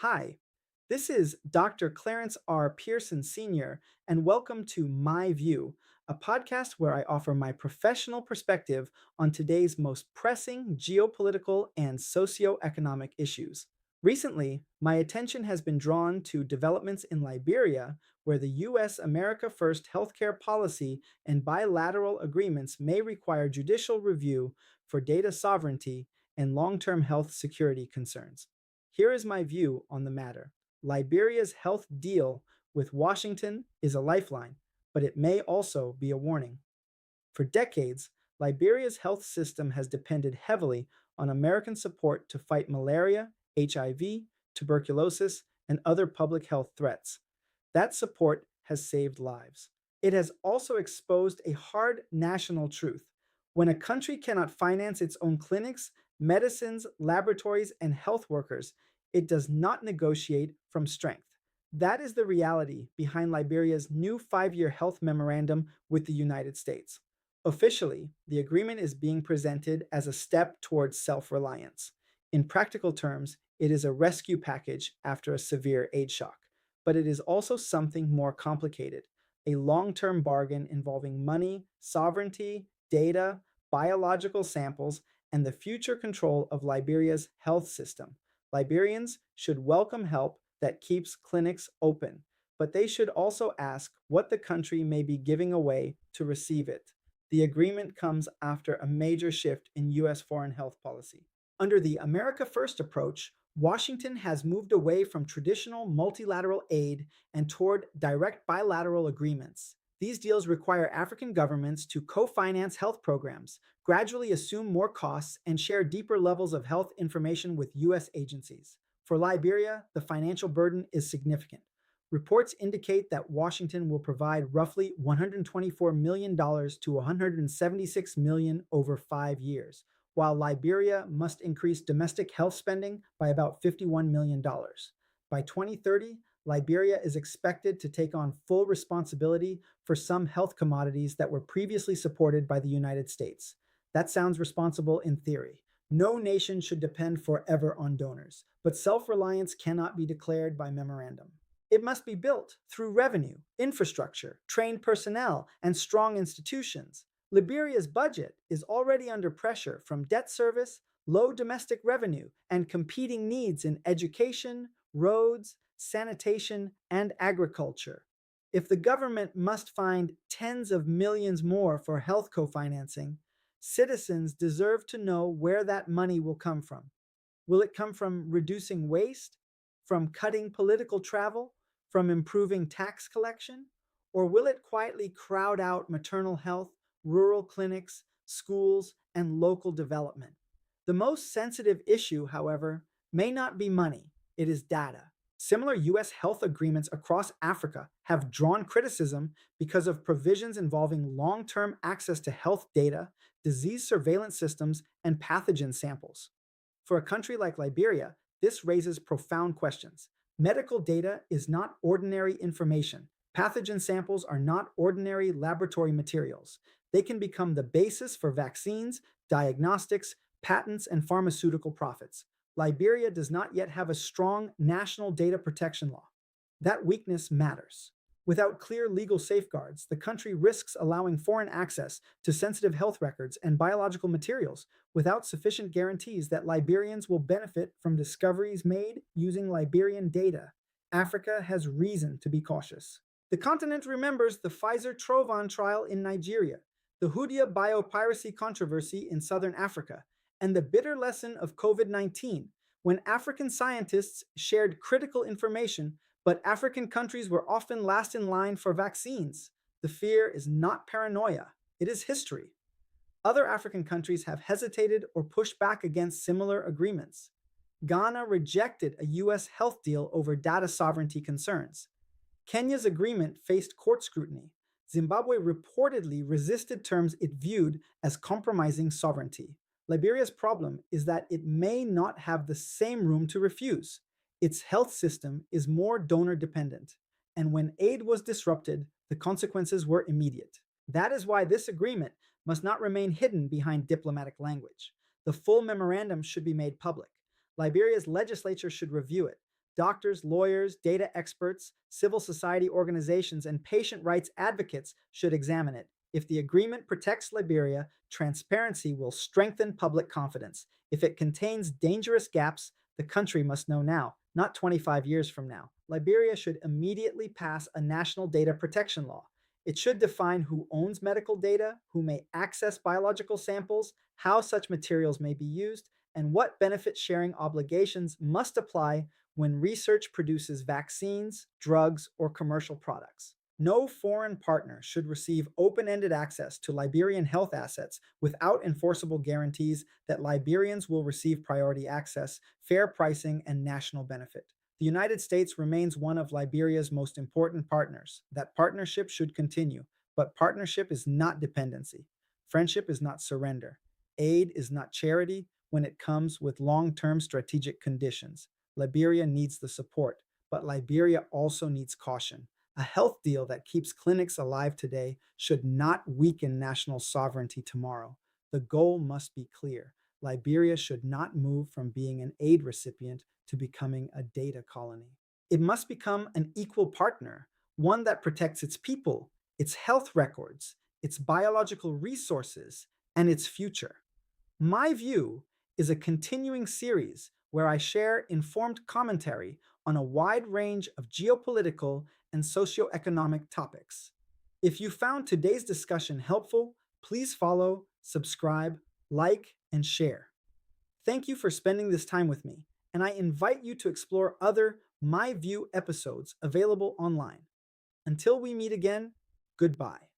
Hi, this is Dr. Clarence R. Pearson Sr., and welcome to My View, a podcast where I offer my professional perspective on today's most pressing geopolitical and socioeconomic issues. Recently, my attention has been drawn to developments in Liberia, where the U.S. America First healthcare policy and bilateral agreements may require judicial review for data sovereignty and long term health security concerns. Here is my view on the matter. Liberia's health deal with Washington is a lifeline, but it may also be a warning. For decades, Liberia's health system has depended heavily on American support to fight malaria, HIV, tuberculosis, and other public health threats. That support has saved lives. It has also exposed a hard national truth. When a country cannot finance its own clinics, medicines, laboratories, and health workers, it does not negotiate from strength. That is the reality behind Liberia's new 5 year health memorandum with the United States. Officially, the agreement is being presented as a step towards self reliance. In practical terms, it is a rescue package after a severe aid shock, but it is also something more complicated, a long term bargain involving money, sovereignty, data, biological samples, and the future control of Liberia's health system. Liberians should welcome help that keeps clinics open, but they should also ask what the country may be giving away to receive it. The agreement comes after a major shift in U.S. foreign health policy. Under the America First approach, Washington has moved away from traditional multilateral aid and toward direct bilateral agreements. These deals require African governments to co finance health programs, gradually assume more costs, and share deeper levels of health information with U.S. agencies. For Liberia, the financial burden is significant. Reports indicate that Washington will provide roughly $124 million to $176 million over 5 years, while Liberia must increase domestic health spending by about $51 million. By 2030, Liberia is expected to take on full responsibility for some health commodities that were previously supported by the United States. That sounds responsible in theory. No nation should depend forever on donors, but self reliance cannot be declared by memorandum. It must be built through revenue, infrastructure, trained personnel, and strong institutions. Liberia's budget is already under pressure from debt service, low domestic revenue, and competing needs in education, roads, sanitation, and agriculture. If the government must find tens of millions more for health co-financing, citizens deserve to know where that money will come from. Will it come from reducing waste, from cutting political travel, from improving tax collection? Or will it quietly crowd out maternal health, rural clinics, schools, and local development? The most sensitive issue, however, may not be money, it is data. Similar US health agreements across Africa have drawn criticism because of provisions involving long term access to health data, disease surveillance systems, and pathogen samples. For a country like Liberia, this raises profound questions. Medical data is not ordinary information. Pathogen samples are not ordinary laboratory materials. They can become the basis for vaccines, diagnostics, patents, and pharmaceutical profits. Liberia does not yet have a strong national data protection law. That weakness matters. Without clear legal safeguards, the country risks allowing foreign access to sensitive health records and biological materials without sufficient guarantees that Liberians will benefit from discoveries made using Liberian data. Africa has reason to be cautious. The continent remembers the Pfizer Trovan trial in Nigeria, the Houdia biopiracy controversy in southern Africa, and the bitter lesson of COVID-19, when African scientists shared critical information, but African countries were often last in line for vaccines. The fear is not paranoia, it is history. Other African countries have hesitated or pushed back against similar agreements. Ghana rejected a US health deal over data sovereignty concerns. Kenya's agreement faced court scrutiny. Zimbabwe reportedly resisted terms it viewed as compromising sovereignty. Liberia's problem is that it may not have the same room to refuse. Its health system is more donor dependent, and when aid was disrupted, the consequences were immediate. That is why this agreement must not remain hidden behind diplomatic language. The full memorandum should be made public. Liberia's legislature should review it. Doctors, lawyers, data experts, civil society organizations, and patient rights advocates should examine it. If the agreement protects Liberia, transparency will strengthen public confidence. If it contains dangerous gaps, the country must know now, not 25 years from now. Liberia should immediately pass a national data protection law. It should define who owns medical data, who may access biological samples, how such materials may be used, and what benefit sharing obligations must apply when research produces vaccines, drugs, or commercial products. No foreign partner should receive open ended access to Liberian health assets without enforceable guarantees that Liberians will receive priority access, fair pricing, and national benefit. The United States remains one of Liberia's most important partners. That partnership should continue, but partnership is not dependency. Friendship is not surrender. Aid is not charity when it comes with long term strategic conditions. Liberia needs the support, but Liberia also needs caution. A health deal that keeps clinics alive today should not weaken national sovereignty tomorrow. The goal must be clear. Liberia should not move from being an aid recipient to becoming a data colony. It must become an equal partner, one that protects its people, its health records, its biological resources, and its future. My View is a continuing series where I share informed commentary on a wide range of geopolitical and socioeconomic topics. If you found today's discussion helpful, please follow, subscribe, like, and share. Thank you for spending this time with me, and I invite you to explore other My View episodes available online. Until we meet again, goodbye.